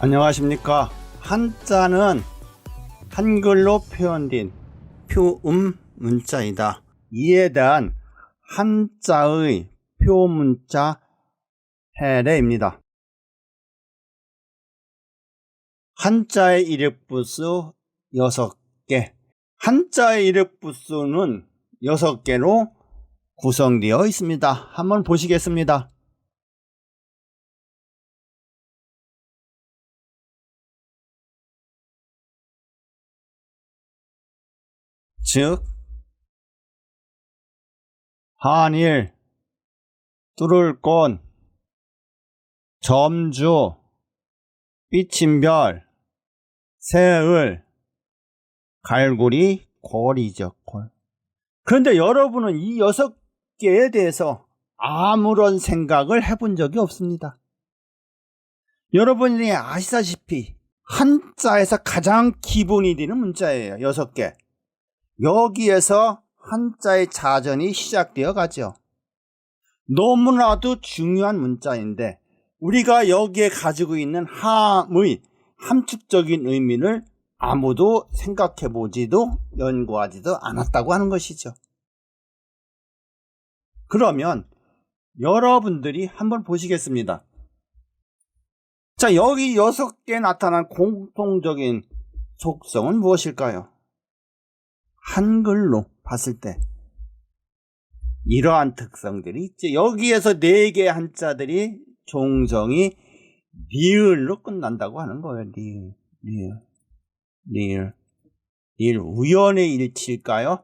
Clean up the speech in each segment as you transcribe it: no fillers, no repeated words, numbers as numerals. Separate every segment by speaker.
Speaker 1: 안녕하십니까. 한자는 한글로 표현된 표음 문자이다. 이에 대한 한자의 표문자 해례입니다. 한자의 일획부수 6개, 한자의 일획부수는 6개로 구성되어 있습니다. 한번 보시겠습니다. 즉 한일, 뚫을꽃, 점주, 삐침별, 새을, 갈고리, 골이죠. 골. 그런데 여러분은 이 6개에 대해서 아무런 생각을 해본 적이 없습니다. 여러분이 아시다시피 한자에서 가장 기본이 되는 문자예요. 6개. 여기에서 한자의 자전이 시작되어 가죠. 너무나도 중요한 문자인데 우리가 여기에 가지고 있는 함의 함축적인 의미를 아무도 생각해 보지도 연구하지도 않았다고 하는 것이죠. 그러면 여러분들이 한번 보시겠습니다. 자, 여기 6개 나타난 공통적인 속성은 무엇일까요? 한글로 봤을 때 이러한 특성들이 있죠. 여기에서 4개의 한자들이 종성이 리을로 끝난다고 하는 거예요. 리을. 우연의 일치일까요?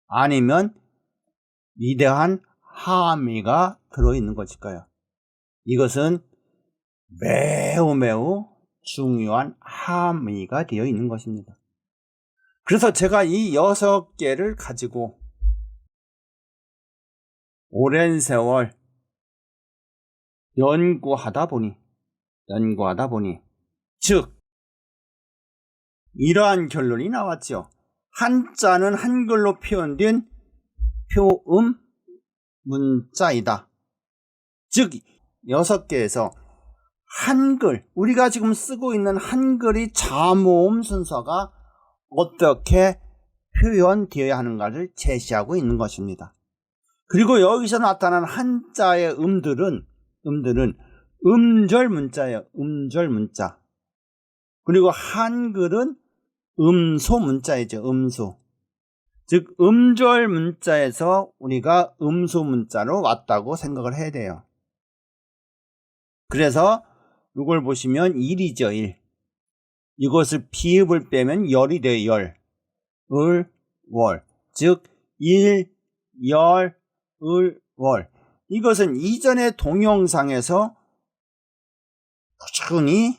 Speaker 1: 아니면 위대한 함의가 들어있는 것일까요? 이것은 매우 중요한 함의가 되어 있는 것입니다. 그래서 제가 이 6개를 가지고 오랜 세월 연구하다 보니 즉 이러한 결론이 나왔죠. 한자는 한글로 표현된 표음 문자이다. 즉 6개에서 한글, 우리가 지금 쓰고 있는 한글이 자모음 순서가 어떻게 표현되어야 하는가를 제시하고 있는 것입니다. 그리고 여기서 나타난 한자의 음들은 음절 문자예요. 음절 문자. 그리고 한글은 음소 문자이죠. 음소. 즉 음절 문자에서 우리가 음소 문자로 왔다고 생각을 해야 돼요. 그래서 이걸 보시면 일이죠. 일. 이것을 비읍을 빼면 열이 돼요. 열. 을, 월. 즉 일, 열, 을, 월. 이것은 이전의 동영상에서 꾸준히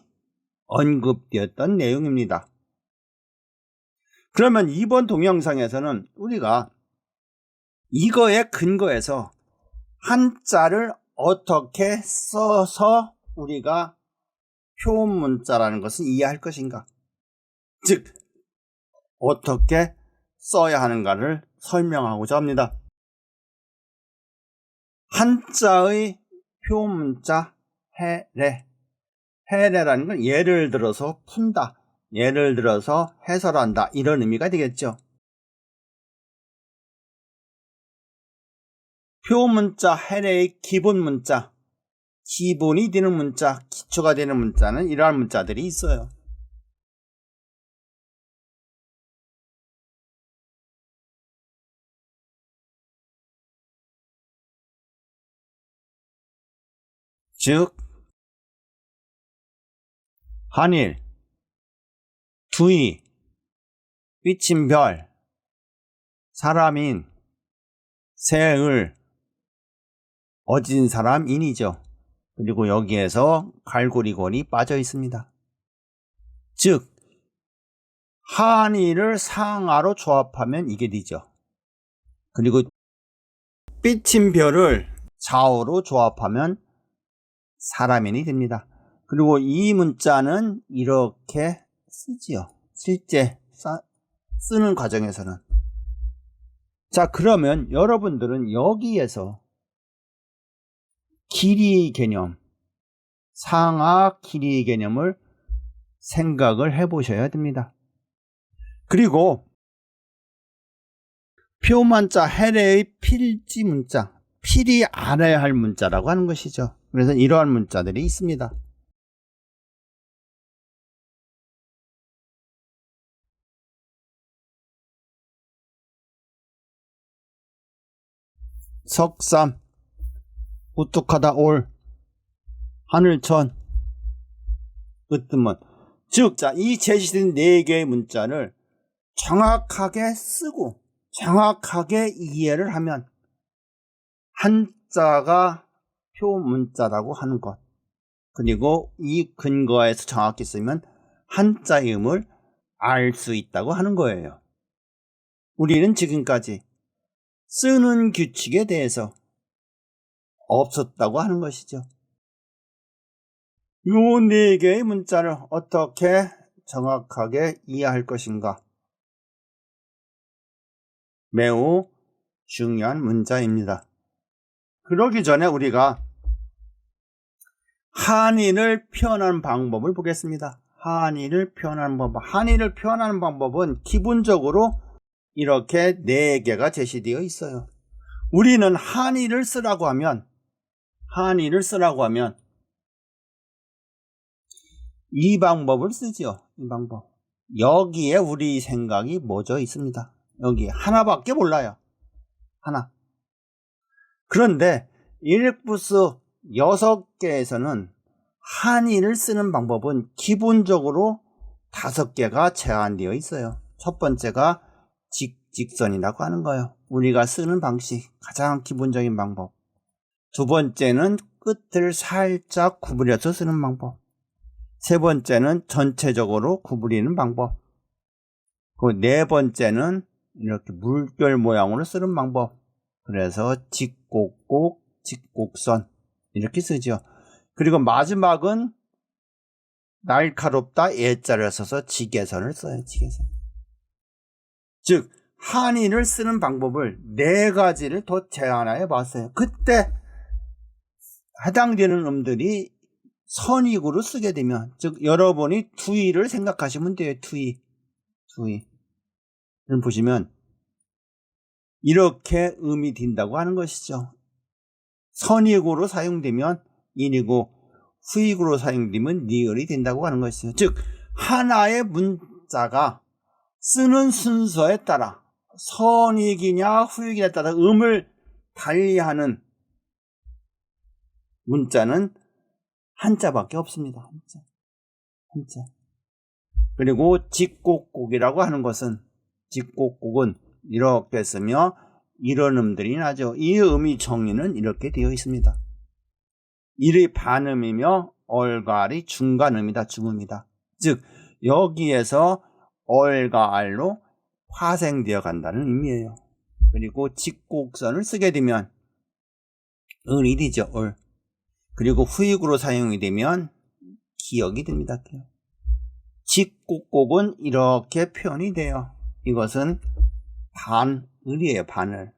Speaker 1: 언급되었던 내용입니다. 그러면 이번 동영상에서는 우리가 이거에 근거해서 한자를 어떻게 써서 우리가 표문자라는 것을 이해할 것인가, 즉 어떻게 써야 하는가를 설명하고자 합니다. 한자의 표문자 해례라는 건 예를 들어서 푼다, 예를 들어서 해설한다, 이런 의미가 되겠죠. 표문자 해례의 기본 문자, 기본이 되는 문자, 기초가 되는 문자는 이러한 문자들이 있어요. 즉 한일, 두이, 삐침별, 사람인, 새을, 어진 사람 인이죠. 그리고 여기에서 갈고리골이 빠져 있습니다. 즉 한일을 상하로 조합하면 이게 되죠. 그리고 삐침별을 좌우로 조합하면 사람인이 됩니다. 그리고 이 문자는 이렇게 쓰지요. 실제 쓰는 과정에서는. 자, 그러면 여러분들은 여기에서 길이 개념, 상하 길이 개념을 생각을 해보셔야 됩니다. 그리고 표문자 해례의 필지 문자, 필히 알아야 할 문자라고 하는 것이죠. 그래서 이러한 문자들이 있습니다. 석삼, 우뚝하다 올, 하늘천, 으뜸은. 즉, 자, 이 제시된 4개의 문자를 정확하게 쓰고 정확하게 이해를 하면 한자가 표문자라고 하는 것, 그리고 이 근거에서 정확히 쓰면 한자의 음을 알 수 있다고 하는 거예요. 우리는 지금까지 쓰는 규칙에 대해서 없었다고 하는 것이죠. 요 4개의 문자를 어떻게 정확하게 이해할 것인가? 매우 중요한 문자입니다. 그러기 전에 우리가 한의를 표현하는 방법을 보겠습니다. 한의를 표현하는 방법은 기본적으로 이렇게 4개가 제시되어 있어요. 우리는 한의를 쓰라고 하면 이 방법을 쓰죠. 이 방법. 여기에 우리 생각이 멎어 있습니다. 여기 하나밖에 몰라요. 하나. 그런데 일렉부스 6개에서는 한의를 쓰는 방법은 기본적으로 5개가 제한되어 있어요. 첫 번째가 직직선이라고 하는 거예요. 우리가 쓰는 방식, 가장 기본적인 방법. 두 번째는 끝을 살짝 구부려서 쓰는 방법. 세 번째는 전체적으로 구부리는 방법. 그 4번째는 이렇게 물결 모양으로 쓰는 방법. 그래서 직곡곡, 직곡선 이렇게 쓰죠. 그리고 마지막은 날카롭다 예자를 써서 직예선을 써요. 직예선. 즉 한의를 쓰는 방법을 4가지를 더 제한해 봤어요. 그때 해당되는 음들이 선익으로 쓰게 되면, 즉 여러분이 투의를 생각하시면 돼요. 투의. 보시면 이렇게 음이 된다고 하는 것이죠. 선익으로 사용되면 인이고 후익으로 사용되면 리을이 된다고 하는 것이죠. 즉 하나의 문자가 쓰는 순서에 따라 선익이냐 후익이냐에 따라 음을 달리하는 문자는 한자밖에 없습니다. 한자. 그리고 직곡곡이라고 하는 것은, 직곡곡은 이렇게 쓰며 이런 음들이 나죠. 이 음이 정의는 이렇게 되어 있습니다. 일이 반음이며 얼과 알이 중간음이다. 중음이다. 즉 여기에서 얼과 알로 파생되어 간다는 의미예요. 그리고 직곡선을 쓰게 되면 을이 되죠. 을. 그리고 후익으로 사용이 되면 기역이 됩니다. 직곡곡은 이렇게 표현이 돼요. 이것은 반을이에요. 반을.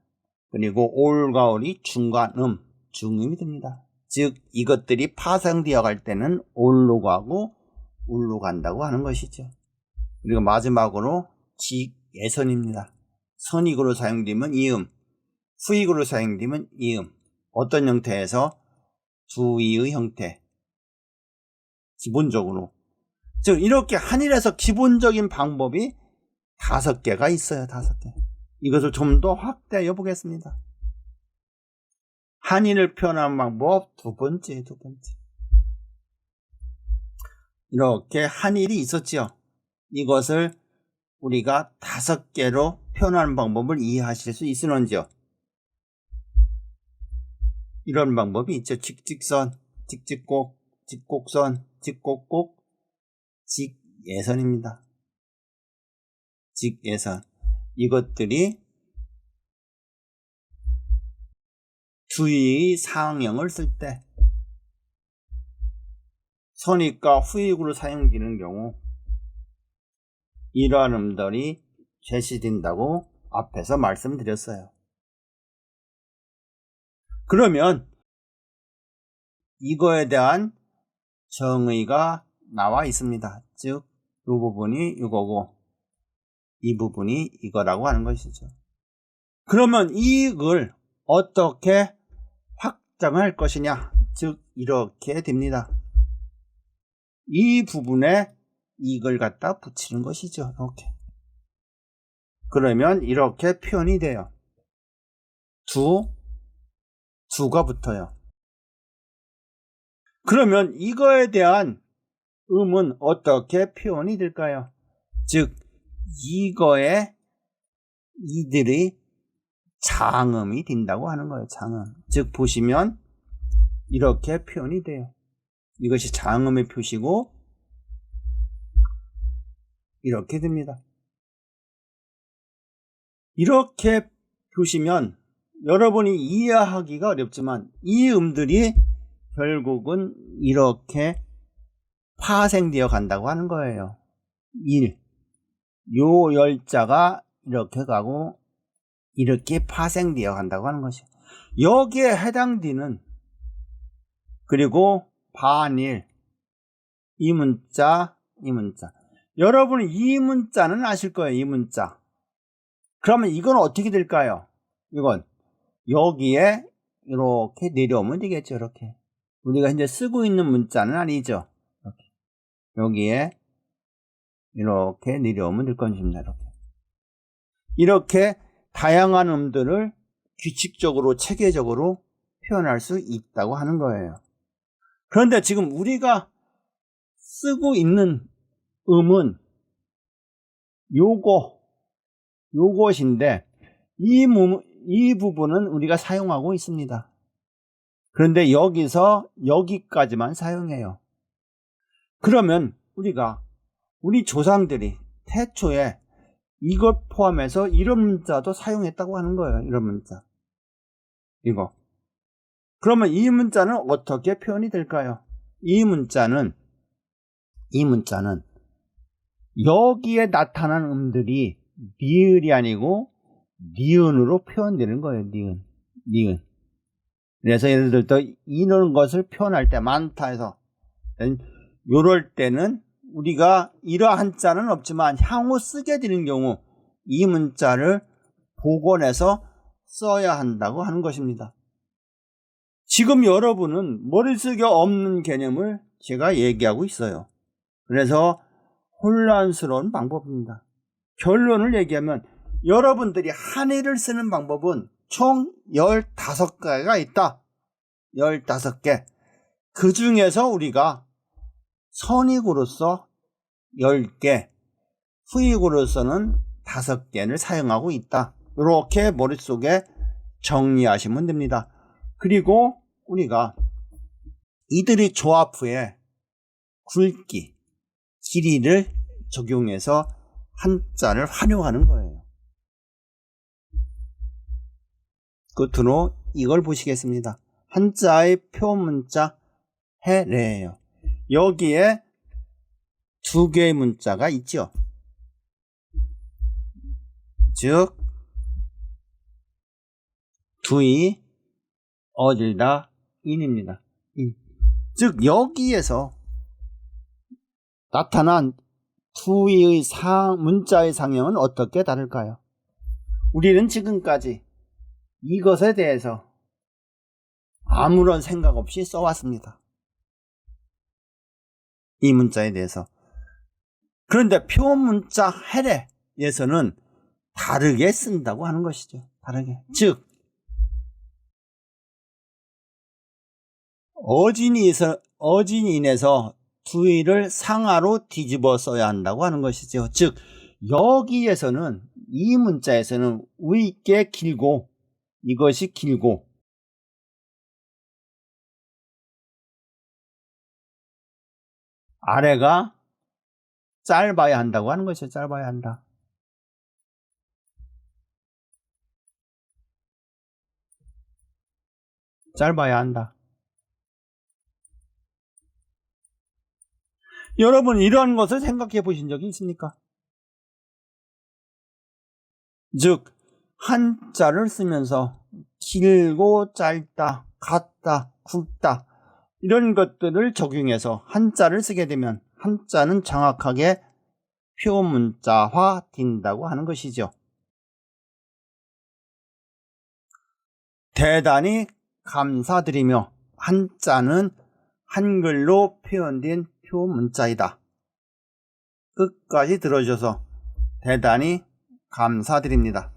Speaker 1: 그리고 올과 을이 중간음, 중음이 됩니다. 즉 이것들이 파생되어 갈 때는 올로 가고 울로 간다고 하는 것이죠. 그리고 마지막으로 직예선입니다. 선익으로 사용되면 이음, 후익으로 사용되면 이음. 어떤 형태에서? 두의의 형태. 기본적으로. 즉 이렇게 한일에서 기본적인 방법이 5개가 있어요. 5개. 이것을 좀 더 확대해 보겠습니다. 한일을 표현하는 방법 두 번째. 이렇게 한일이 있었죠. 이것을 우리가 5개로 표현하는 방법을 이해하실 수 있으는지요? 이런 방법이 있죠. 직직선, 직직곡, 직곡선, 직곡곡, 직예선입니다. 직예선. 이것들이 주의 상형을 쓸 때 선익과 후익으로 사용되는 경우 이러한 음들이 제시된다고 앞에서 말씀드렸어요. 그러면 이거에 대한 정의가 나와 있습니다. 즉, 이 부분이 이거고 이 부분이 이거라고 하는 것이죠. 그러면 이익을 어떻게 확정할 것이냐? 즉, 이렇게 됩니다. 이 부분에 이익을 갖다 붙이는 것이죠. 이렇게. 그러면 이렇게 표현이 돼요. 두가 붙어요. 그러면 이거에 대한 음은 어떻게 표현이 될까요? 즉, 이거에 이들이 장음이 된다고 하는 거예요. 장음. 즉, 보시면 이렇게 표현이 돼요. 이것이 장음의 표시고 이렇게 됩니다. 이렇게 보시면 여러분이 이해하기가 어렵지만 이 음들이 결국은 이렇게 파생되어 간다고 하는 거예요. 요 열자가 이렇게 가고 이렇게 파생되어 간다고 하는 것이에요. 여기에 해당되는 그리고 반일 이 문자 여러분은 이 문자는 아실 거예요. 이 문자. 그러면 이건 어떻게 될까요? 이건 여기에 이렇게 내려오면 되겠죠. 이렇게 우리가 현재 쓰고 있는 문자는 아니죠. 여기에 이렇게 내려오면 될 것입니다. 이렇게 다양한 음들을 규칙적으로 체계적으로 표현할 수 있다고 하는 거예요. 그런데 지금 우리가 쓰고 있는 음은 요것인데 이 부분은 우리가 사용하고 있습니다. 그런데 여기서 여기까지만 사용해요. 그러면 우리 조상들이 태초에 이것 포함해서 이런 문자도 사용했다고 하는 거예요. 이런 문자. 이거. 그러면 이 문자는 어떻게 표현이 될까요? 이 문자는 여기에 나타난 음들이 니을이 아니고 니은으로 표현되는 거예요. 니은. 그래서 예를 들어 이런 것을 표현할 때 많다 해서 요럴 때는 우리가 이러한 자는 없지만 향후 쓰게 되는 경우 이 문자를 복원해서 써야 한다고 하는 것입니다. 지금 여러분은 머릿속에 없는 개념을 제가 얘기하고 있어요. 그래서 혼란스러운 방법입니다. 결론을 얘기하면 여러분들이 한의를 쓰는 방법은 총 15개가 있다. 15개. 그 중에서 우리가 선익으로서 10개, 후익으로서는 5개를 사용하고 있다. 이렇게 머릿속에 정리하시면 됩니다. 그리고 우리가 이들의 조합 후에 굵기, 길이를 적용해서 한자를 활용하는 거예요. 끝으로 이걸 보시겠습니다. 한자의 표문자 해례예요. 여기에 2개의 문자가 있죠. 즉 두이 어딜다 인입니다. 즉 여기에서 나타난 두이의 문자의 상형은 어떻게 다를까요? 우리는 지금까지 이것에 대해서 아무런 생각 없이 써왔습니다. 이 문자에 대해서. 그런데 표문자 해례에서는 다르게 쓴다고 하는 것이죠. 다르게. 즉 어진인에서 두이를 상하로 뒤집어 써야 한다고 하는 것이죠. 즉 여기에서는 이 문자에서는 위께 길고 이것이 길고 아래가 짧아야 한다고 하는 것이죠. 짧아야 한다. 짧아야 한다. 여러분 이런 것을 생각해 보신 적이 있습니까? 즉 한자를 쓰면서 길고 짧다, 같다, 굵다 이런 것들을 적용해서 한자를 쓰게 되면 한자는 정확하게 표문자화 된다고 하는 것이죠. 대단히 감사드리며 한자는 한글로 표현된 표문자이다. 끝까지 들어주셔서 대단히 감사드립니다.